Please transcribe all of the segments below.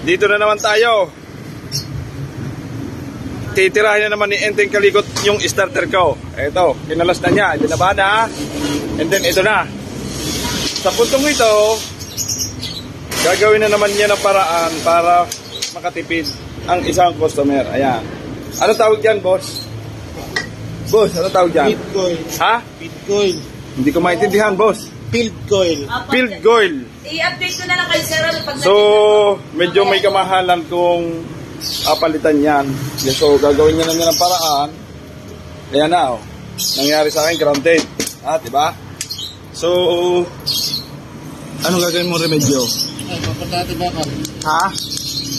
Dito na naman tayo. Titirahin na naman ni Enteng Kalikot yung starter ko. Ito, kinalas na niya, binaba na. And then ito na. Sa puntong ito, gagawin na naman niya ng paraan para makatipid ang isang customer. Ayan. Ano tawag dyan, boss? Boss, ano tawag dyan? Field coil. Ha? Field coil. Hindi ko maintindihan, boss. Field coil. Field coil. I-update ko na lang kayo, sir. So, medyo may kamahalan kung palitan yan. So, gagawin niya na niya ng paraan. Ayan na, oh. Nangyari sa akin, grounded. Diba? So, ano gagawin mo remedyo? Ay, papalitan natin bakal. Ha?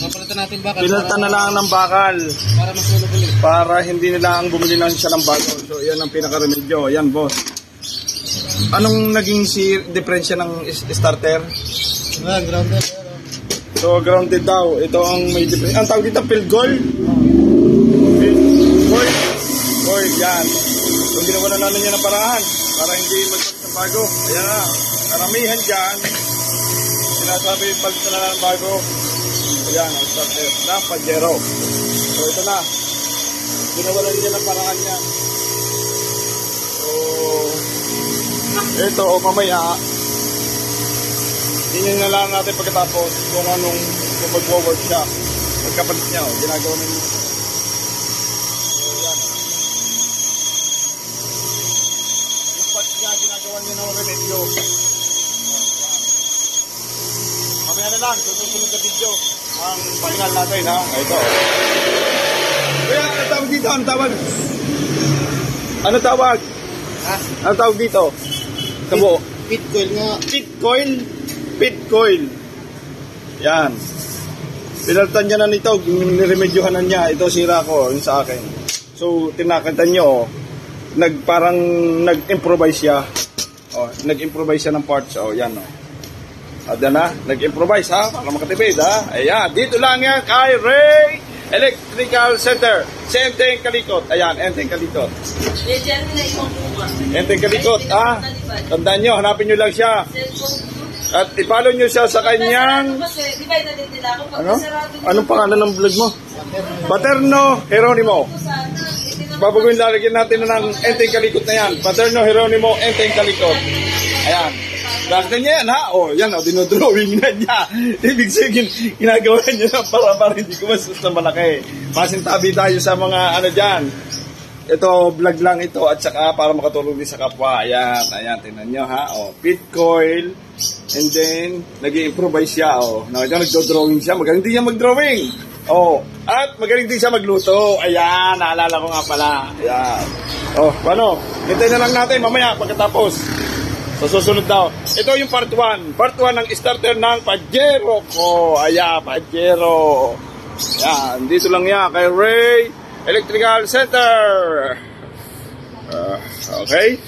Papalitan natin bakal. Pinalitan na lang ng bakal. Para masunog ulit. Para hindi nila ang bumili lang siya ng bago. So, yan ang pinaka-remedyo. Yan, boss. Anong naging diferensya ng starter? Grounded. So, grounded daw. Ito ang may difference. Ang tawag dito, field goal? Field goal? Goal, yan. So, ginawa na namin yan ng paraan para hindi magpalit ng bago. Ayan na. Karamihan dyan. Sinasabi, palit na ng bago. Ayan, ang starter na Pajero. So, ito na. Ginawa na niya ng paraan yan. So, ito, mamaya, tingnan na lang natin pagkatapos kung anong kung mag-work siya. Pagkapalit niya, ginagawa na niya. So, yan. Yung part niya, ginagawa niya ng remedyo. Mamaya na lang, susunod na video ang final natin, ha? Ito. Kaya, ano tawag dito? Ano tawag? Ano tawag? Ha? Ano tawag dito? Kabo. Field coil nga. Pit coil. Pit coil. Yan. Pinalitan niya na nito. Niremedyohan na niya. Ito sira ko. Yung sa akin. So, tinakita niyo. Parang nag-improvise siya. Nag-improvise siya ng parts. Yan. At yan na. Nag-improvise, ha? Para makatipid, ha? Ayan. Dito lang yan kay Ray Electrical Center. Si Enteng Kalikot. Ayan, Enteng Kalikot. Enteng Kalikot, ha? Tandaan nyo, hanapin nyo lang siya. At ipalo nyo siya sa kanyang... Ano? Anong pangalan ng vlog mo? Paterno Jeronimo. Babaguhin lalagyan natin na ng Enteng Kalikot na yan. Paterno Jeronimo, Enteng Kalikot. Ayan. Bakit niya yan, ha? Yan, dinodrawing na niya. Ibig sabihin, ginagawa niya na para hindi ko mas malaki. Masintabi tayo sa mga ano dyan. Ito, vlog lang ito at saka para makatulong din sa kapwa. Ayan, tingnan nyo, ha? Pit coil. And then, nag-i-improvise siya, nagdo-drawing siya. Magaling din siya mag-drawing. At magaling din siya magluto. Ayan, naalala ko nga pala. Ayan. Paano? Hintayin na lang natin mamaya pagkatapos. So, susunod daw. Ito yung part 1. Part 1 ng starter ng Pajero ko. Ayan, Pajero. Ayan, dito lang yan kay Ray Electrical Center. Okay.